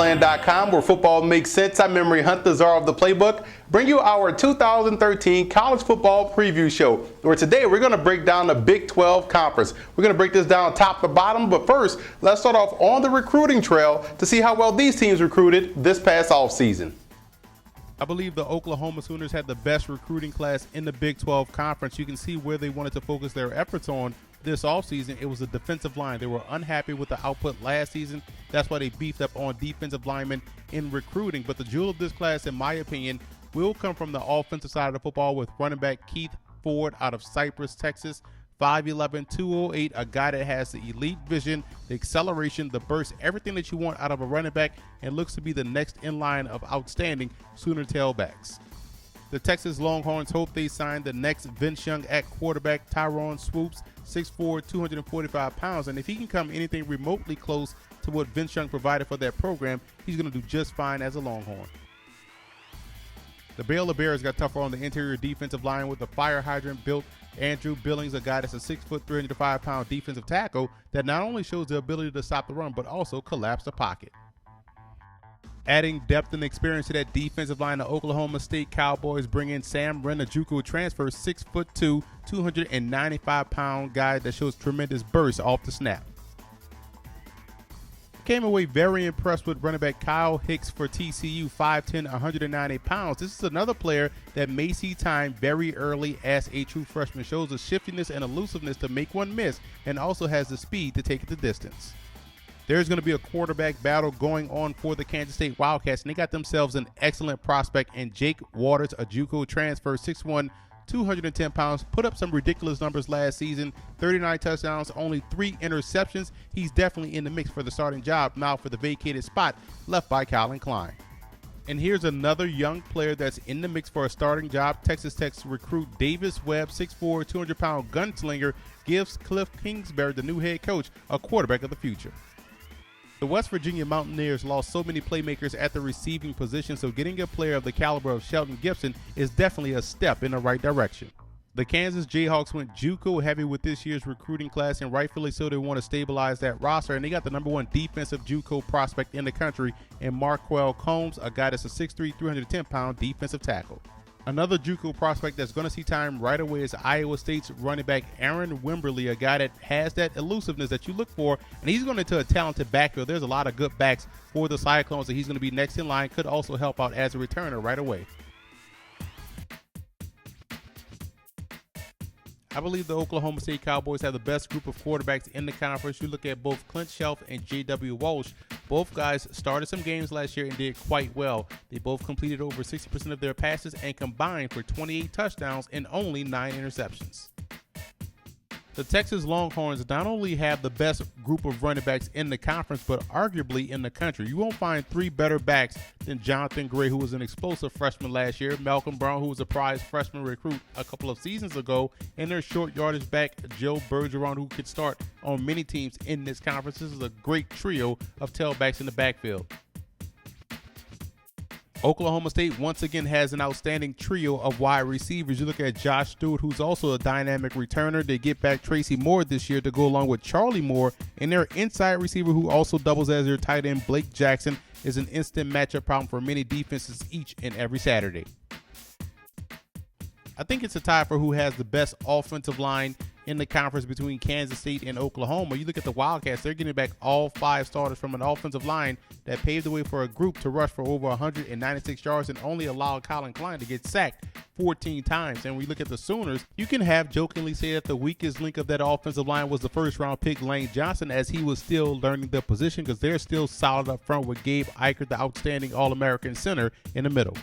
Gameplan.com, where football makes sense. I'm Memory Hunt, the czar of the playbook. Bring you our 2013 college football preview show, where today we're going to break down the Big 12 Conference. We're going to break this down top to bottom, but first, let's start off on the recruiting trail to see how well these teams recruited this past offseason. I believe the Oklahoma Sooners had the best recruiting class in the Big 12 Conference. You can see where they wanted to focus their efforts on this offseason. It was the defensive line. They were unhappy with the output last season. That's why they beefed up on defensive linemen in recruiting. But the jewel of this class, in my opinion, will come from the offensive side of the football with running back Keith Ford out of Cypress, Texas. 5'11", 208, a guy that has the elite vision, the acceleration, the burst, everything that you want out of a running back, and looks to be the next in line of outstanding Sooner tailbacks. The Texas Longhorns hope they sign the next Vince Young at quarterback, Tyrone Swoops, 6'4", 245 pounds, and if he can come anything remotely close to what Vince Young provided for that program, he's going to do just fine as a Longhorn. The Baylor Bears got tougher on the interior defensive line with the fire hydrant built Andrew Billings, a guy that's a 6', 305-pound defensive tackle that not only shows the ability to stop the run, but also collapse the pocket. Adding depth and experience to that defensive line, the Oklahoma State Cowboys bring in Sam Wren, a JUCO transfer, 6'2", 295-pound guy that shows tremendous burst off the snap. Came away very impressed with running back Kyle Hicks for TCU, 5'10", 190 pounds. This is another player that may see time very early as a true freshman. Shows a shiftiness and elusiveness to make one miss, and also has the speed to take it the distance. There's going to be a quarterback battle going on for the Kansas State Wildcats, and they got themselves an excellent prospect in Jake Waters, a JUCO transfer, 6'1", 210 pounds, put up some ridiculous numbers last season, 39 touchdowns, only 3 interceptions. He's definitely in the mix for the starting job now for the vacated spot left by Colin Klein. And here's another young player that's in the mix for a starting job. Texas Tech's recruit Davis Webb, 6'4", 200-pound gunslinger, gives Cliff Kingsbury, the new head coach, a quarterback of the future. The West Virginia Mountaineers lost so many playmakers at the receiving position, so getting a player of the caliber of Shelton Gibson is definitely a step in the right direction. The Kansas Jayhawks went JUCO heavy with this year's recruiting class, and rightfully so. They want to stabilize that roster, and they got the number 1 defensive JUCO prospect in the country in Marquel Combs, a guy that's a 6'3", 310-pound defensive tackle. Another JUCO prospect that's going to see time right away is Iowa State's running back Aaron Wimberly, a guy that has that elusiveness that you look for, and he's going into a talented backfield. There's a lot of good backs for the Cyclones, and he's going to be next in line, could also help out as a returner right away. I believe the Oklahoma State Cowboys have the best group of quarterbacks in the conference. You look at both Clint Shelf and J.W. Walsh. Both guys started some games last year and did quite well. They both completed over 60% of their passes and combined for 28 touchdowns and only 9 interceptions. The Texas Longhorns not only have the best group of running backs in the conference, but arguably in the country. You won't find 3 better backs than Jonathan Gray, who was an explosive freshman last year, Malcolm Brown, who was a prize freshman recruit a couple of seasons ago, and their short yardage back, Joe Bergeron, who could start on many teams in this conference. This is a great trio of tailbacks in the backfield. Oklahoma State once again has an outstanding trio of wide receivers. You look at Josh Stewart, who's also a dynamic returner. They get back Tracy Moore this year to go along with Charlie Moore, and their inside receiver, who also doubles as their tight end, Blake Jackson, is an instant matchup problem for many defenses each and every Saturday. I think it's a tie for who has the best offensive line in the conference between Kansas State and Oklahoma. You look at the Wildcats, they're getting back all 5 starters from an offensive line that paved the way for a group to rush for over 196 yards and only allowed Colin Klein to get sacked 14 times. And when you look at the Sooners, you can have jokingly say that the weakest link of that offensive line was the first-round pick Lane Johnson, as he was still learning the position, because they're still solid up front with Gabe Eichert, the outstanding All-American center, in the middle.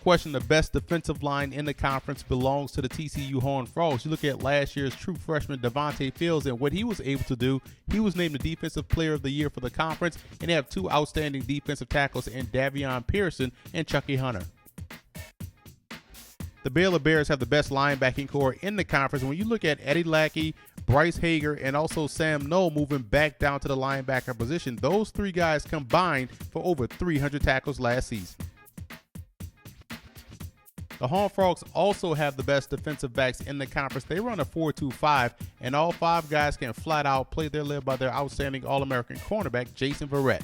Question, the best defensive line in the conference belongs to the TCU Horned Frogs. You look at last year's true freshman Devontae Fields and what he was able to do. He was named the Defensive Player of the Year for the conference, and they have 2 outstanding defensive tackles in Davion Pearson and Chucky Hunter. The Baylor Bears have the best linebacking core in the conference. When you look at Eddie Lackey, Bryce Hager, and also Sam Knoll moving back down to the linebacker position, those 3 guys combined for over 300 tackles last season. The Horned Frogs also have the best defensive backs in the conference. They run a 4-2-5, and all 5 guys can flat out play. They're led by their outstanding All-American cornerback, Jason Verrett.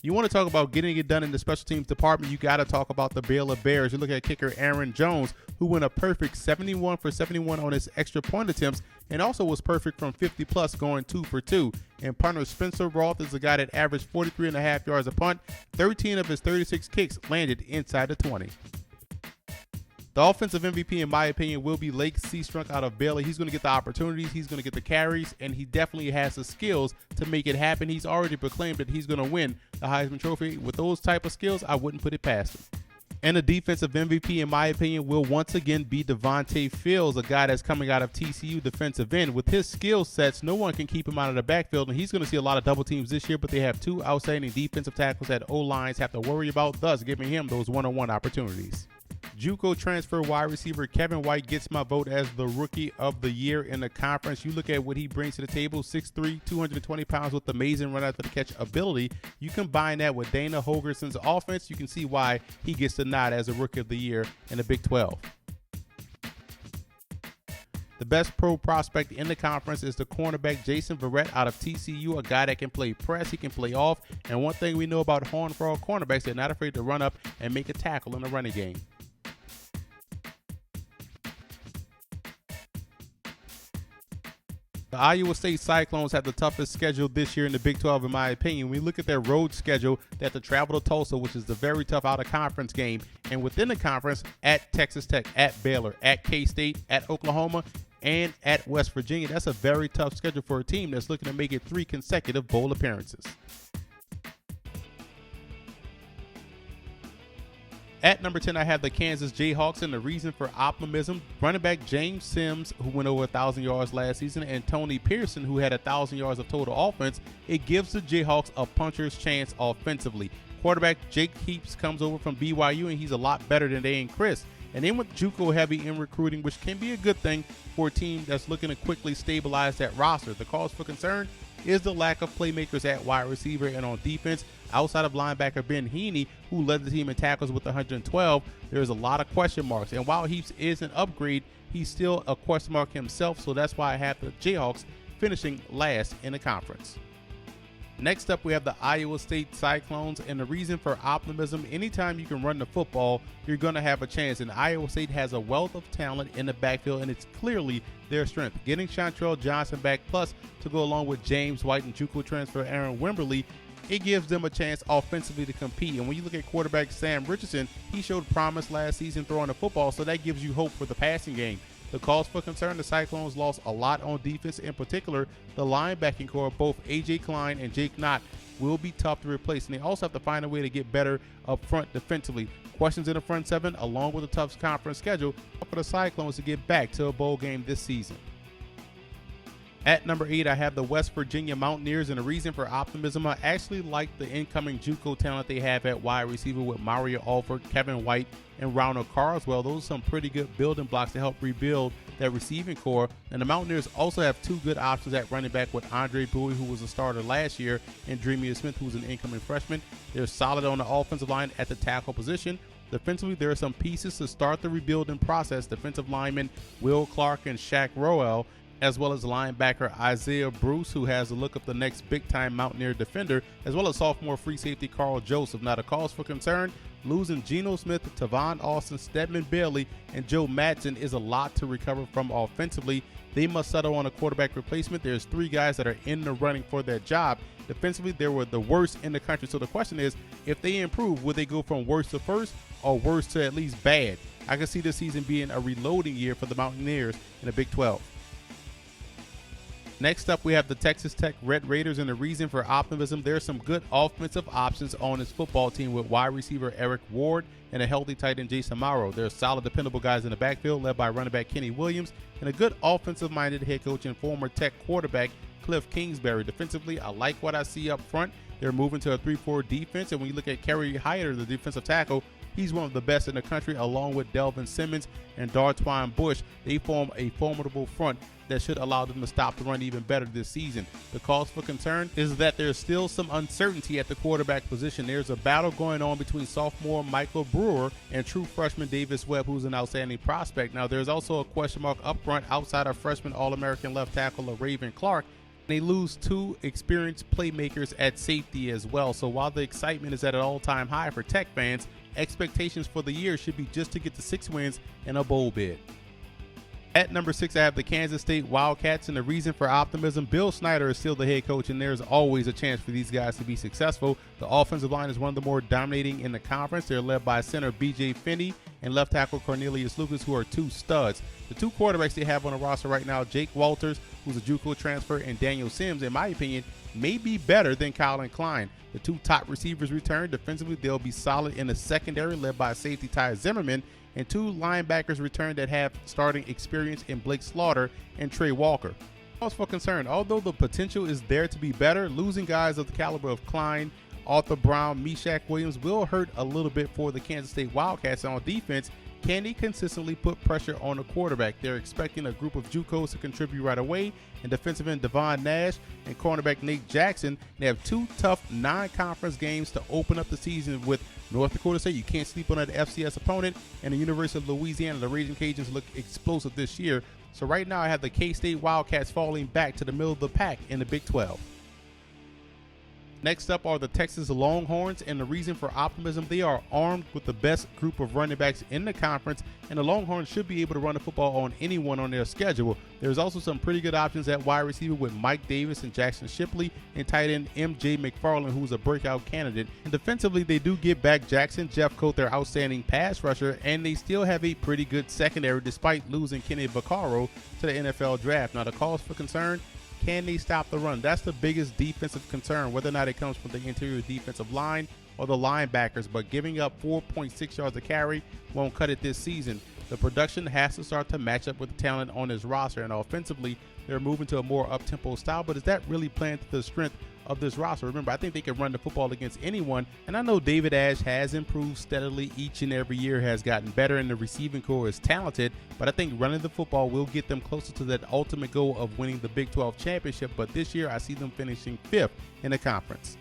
You want to talk about getting it done in the special teams department, you got to talk about the Baylor Bears. You look at kicker Aaron Jones, who went a perfect 71 for 71 on his extra point attempts and also was perfect from 50 plus going 2 for 2. And punter Spencer Roth is a guy that averaged 43.5 yards a punt. 13 of his 36 kicks landed inside the 20. The offensive MVP, in my opinion, will be Lake Seastrunk out of Baylor. He's going to get the opportunities, he's going to get the carries, and he definitely has the skills to make it happen. He's already proclaimed that he's going to win the Heisman Trophy. With those type of skills, I wouldn't put it past him. And the defensive MVP, in my opinion, will once again be Devontae Fields, a guy that's coming out of TCU defensive end. With his skill sets, no one can keep him out of the backfield, and he's going to see a lot of double teams this year, but they have 2 outstanding defensive tackles that O-lines have to worry about, thus giving him those one-on-one opportunities. JUCO transfer wide receiver Kevin White gets my vote as the Rookie of the Year in the conference. You look at what he brings to the table, 6'3", 220 pounds with amazing run after the catch ability. You combine that with Dana Holgerson's offense, you can see why he gets the nod as a Rookie of the Year in the Big 12. The best pro prospect in the conference is the cornerback Jason Verrett out of TCU, a guy that can play press, he can play off, and one thing we know about Horned Frog cornerbacks, they're not afraid to run up and make a tackle in the running game. The Iowa State Cyclones have the toughest schedule this year in the Big 12, in my opinion. When we look at their road schedule, they have to travel to Tulsa, which is the very tough out-of-conference game. And within the conference, at Texas Tech, at Baylor, at K-State, at Oklahoma, and at West Virginia. That's a very tough schedule for a team that's looking to make it 3 consecutive bowl appearances. At number 10, I have the Kansas Jayhawks, and the reason for optimism, running back James Sims, who went over 1,000 yards last season, and Tony Pearson, who had 1,000 yards of total offense. It gives the Jayhawks a puncher's chance offensively. Quarterback Jake Heaps comes over from BYU, and he's a lot better than Dane Chris. And they went JUCO heavy in recruiting, which can be a good thing for a team that's looking to quickly stabilize that roster. The cause for concern is the lack of playmakers at wide receiver and on defense. Outside of linebacker Ben Heaney, who led the team in tackles with 112, there's a lot of question marks. And while Heaps is an upgrade, he's still a question mark himself, so that's why I have the Jayhawks finishing last in the conference. Next up, we have the Iowa State Cyclones, and the reason for optimism, anytime you can run the football, you're going to have a chance. And Iowa State has a wealth of talent in the backfield, and it's clearly their strength. Getting Chantrell Johnson back, plus to go along with James White and JUCO transfer Aaron Wimberly, it gives them a chance offensively to compete. And when you look at quarterback Sam Richardson, he showed promise last season throwing the football, so that gives you hope for the passing game. The cause for concern, the Cyclones lost a lot on defense. In particular, the linebacking core, both A.J. Klein and Jake Knott, will be tough to replace. And they also have to find a way to get better up front defensively. Questions in the front seven, along with a tough conference schedule, for the Cyclones to get back to a bowl game this season. At number 8, I have the West Virginia Mountaineers, and the reason for optimism, I actually like the incoming JUCO talent they have at wide receiver with Mario Alford, Kevin White, and Ronald Carswell. Those are some pretty good building blocks to help rebuild that receiving core. And the Mountaineers also have 2 good options at running back with Andre Bowie, who was a starter last year, and Dreamier Smith, who's an incoming freshman. They're solid on the offensive line at the tackle position. Defensively, there are some pieces to start the rebuilding process. Defensive linemen Will Clark and Shaq Rowell, as well as linebacker Isaiah Bruce, who has the look of the next big-time Mountaineer defender, as well as sophomore free safety Carl Joseph. Now, the cause for concern, losing Geno Smith, Tavon Austin, Stedman Bailey, and Joe Madsen is a lot to recover from offensively. They must settle on a quarterback replacement. There's 3 guys that are in the running for that job. Defensively, they were the worst in the country. So the question is, if they improve, will they go from worst to first or worst to at least bad? I can see this season being a reloading year for the Mountaineers in the Big 12. Next up, we have the Texas Tech Red Raiders, and the reason for optimism, there's some good offensive options on this football team with wide receiver Eric Ward and a healthy tight end Jason Morrow. There's solid, dependable guys in the backfield led by running back Kenny Williams and a good offensive-minded head coach and former Tech quarterback Cliff Kingsbury. Defensively, I like what I see up front. They're moving to a 3-4 defense, and when you look at Kerry Hyder, the defensive tackle, he's one of the best in the country, along with Delvin Simmons and Dartwine Bush. They form a formidable front that should allow them to stop the run even better this season. The cause for concern is that there's still some uncertainty at the quarterback position. There's a battle going on between sophomore Michael Brewer and true freshman Davis Webb, who's an outstanding prospect. Now, there's also a question mark up front outside of freshman All-American left tackle Raven Clark. They lose two experienced playmakers at safety as well. So while the excitement is at an all-time high for Tech fans, expectations for the year should be just to get to 6 wins and a bowl bid. At number 6, I have the Kansas State Wildcats, and the reason for optimism, Bill Snyder is still the head coach, and there's always a chance for these guys to be successful. The offensive line is one of the more dominating in the conference. They're led by center B.J. Finney and left tackle Cornelius Lucas, who are 2 studs. The 2 quarterbacks they have on the roster right now, Jake Walters, who's a JUCO transfer, and Daniel Sims, in my opinion, may be better than Colin Klein. The 2 top receivers return. Defensively, they'll be solid in the secondary, led by safety Ty Zimmerman, and 2 linebackers return that have starting experience in Blake Slaughter and Trey Walker. Cause for concern, although the potential is there to be better, losing guys of the caliber of Klein, Arthur Brown, Meshach Williams will hurt a little bit for the Kansas State Wildcats. On defense, can they consistently put pressure on the quarterback? They're expecting a group of JUCOs to contribute right away, and defensive end Devon Nash and cornerback Nate Jackson. They have 2 tough non-conference games to open up the season with North Dakota State. You can't sleep on that FCS opponent, and the University of Louisiana. The Raging Cajuns look explosive this year. So right now I have the K-State Wildcats falling back to the middle of the pack in the Big 12. Next up are the Texas Longhorns, and the reason for optimism, they are armed with the best group of running backs in the conference, and the Longhorns should be able to run the football on anyone on their schedule. There's also some pretty good options at wide receiver with Mike Davis and Jackson Shipley, and tight end M.J. McFarland, who's a breakout candidate. And defensively, they do get back Jackson Jeffcoat, their outstanding pass rusher, and they still have a pretty good secondary despite losing Kenny Vaccaro to the NFL draft. Now, the cause for concern, can they stop the run? That's the biggest defensive concern, whether or not it comes from the interior defensive line or the linebackers. But giving up 4.6 yards a carry won't cut it this season. The production has to start to match up with the talent on his roster. And offensively, they're moving to a more up-tempo style. But is that really playing to the strength of this roster? Remember, I think they can run the football against anyone. And I know David Ash has improved steadily each and every year, has gotten better, and the receiving core is talented. But I think running the football will get them closer to that ultimate goal of winning the Big 12 championship. But this year, I see them finishing 5th in the conference.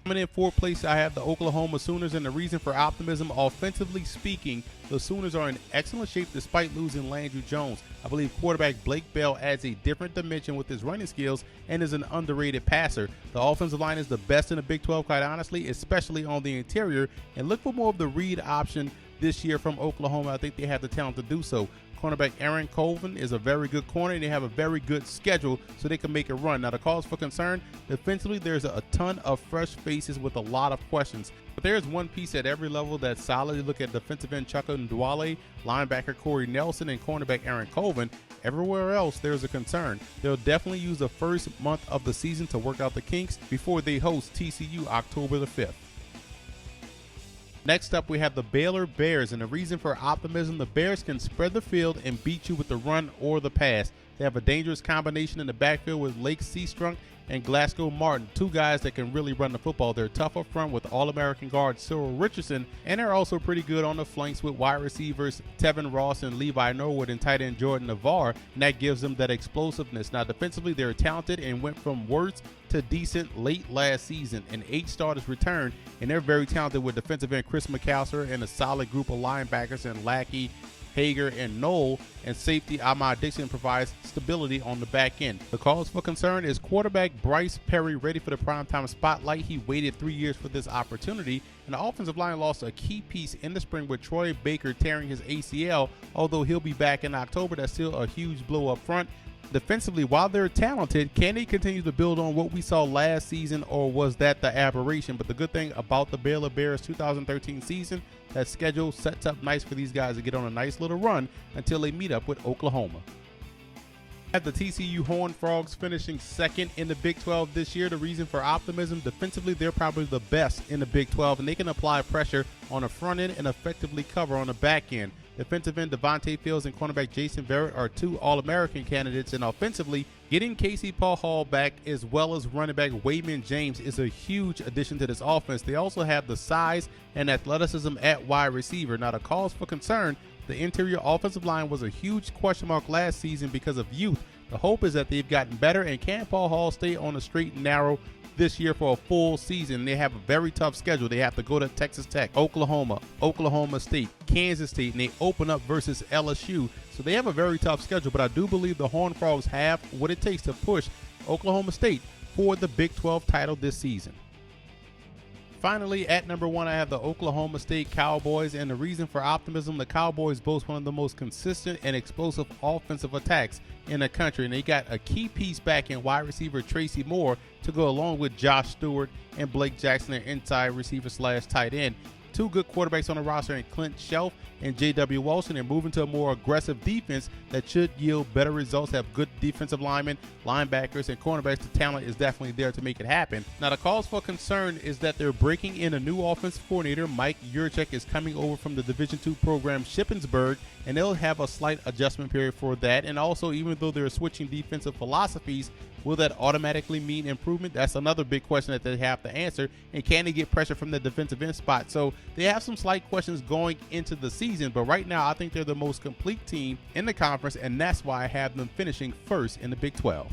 Coming in 4th place, I have the Oklahoma Sooners, and the reason for optimism, offensively speaking, the Sooners are in excellent shape despite losing Landry Jones. I believe quarterback Blake Bell adds a different dimension with his running skills and is an underrated passer. The offensive line is the best in the Big 12, quite honestly, especially on the interior, and look for more of the read option this year from Oklahoma. I think they have the talent to do so. Cornerback Aaron Colvin is a very good corner, and they have a very good schedule so they can make a run. Now, the cause for concern, defensively, there's a ton of fresh faces with a lot of questions. But there's one piece at every level that's solid. You look at defensive end Chuka Ndwale, linebacker Corey Nelson, and cornerback Aaron Colvin. Everywhere else, there's a concern. They'll definitely use the first month of the season to work out the kinks before they host TCU October the 5th. Next up, we have the Baylor Bears, and the reason for optimism, the Bears can spread the field and beat you with the run or the pass. They have a dangerous combination in the backfield with Lake Seastrunk and Glasgow Martin, 2 guys that can really run the football. They're tough up front with All-American guard Cyril Richardson, and they're also pretty good on the flanks with wide receivers Tevin Ross and Levi Norwood and tight end Jordan Navarre, and that gives them that explosiveness. Now, defensively, they're talented and went from worst to decent late last season, and 8 starters returned, and they're very talented with defensive end Chris McAllister and a solid group of linebackers in Lackey, Hager, and Knoll, and safety Ahmad Dixon provides stability on the back end. The cause for concern is quarterback Bryce Perry ready for the primetime spotlight. He waited 3 years for this opportunity, and the offensive line lost a key piece in the spring with Troy Baker tearing his ACL. Although he'll be back in October, that's still a huge blow up front. Defensively, while they're talented, can they continue to build on what we saw last season, or was that the aberration? But the good thing about the Baylor Bears 2013 season, that schedule sets up nice for these guys to get on a nice little run until they meet up with Oklahoma. At the TCU Horned Frogs finishing 2nd in the Big 12 this year, the reason for optimism, defensively, they're probably the best in the Big 12, and they can apply pressure on the front end and effectively cover on the back end. Defensive end Devontae Fields and cornerback Jason Verrett are 2 All-American candidates, and offensively, getting Casey Paul Hall back as well as running back Wayman James is a huge addition to this offense. They also have the size and athleticism at wide receiver. Now, the cause for concern, the interior offensive line was a huge question mark last season because of youth. The hope is that they've gotten better, and can Paul Hall stay on the straight and narrow this year for a full season? They have a very tough schedule. They have to go to Texas Tech, Oklahoma, Oklahoma State, Kansas State, and they open up versus LSU. So they have a very tough schedule, but I do believe the Horned Frogs have what it takes to push Oklahoma State for the Big 12 title this season. Finally, at number 1, I have the Oklahoma State Cowboys, and the reason for optimism, the Cowboys boast one of the most consistent and explosive offensive attacks in the country, and they got a key piece back in wide receiver Tracy Moore to go along with Josh Stewart and Blake Jackson, their inside receiver / tight end. 2 good quarterbacks on the roster in Clint Shelf and J.W. Wilson. They're moving to a more aggressive defense that should yield better results, have good defensive linemen, linebackers, and cornerbacks. The talent is definitely there to make it happen. Now, the cause for concern is that they're breaking in a new offensive coordinator. Mike Yurchek is coming over from the Division II program Shippensburg, and they'll have a slight adjustment period for that. And also, even though they're switching defensive philosophies, will that automatically mean improvement? That's another big question that they have to answer. And can they get pressure from the defensive end spot? So they have some slight questions going into the season, but right now I think they're the most complete team in the conference, and that's why I have them finishing first in the Big 12.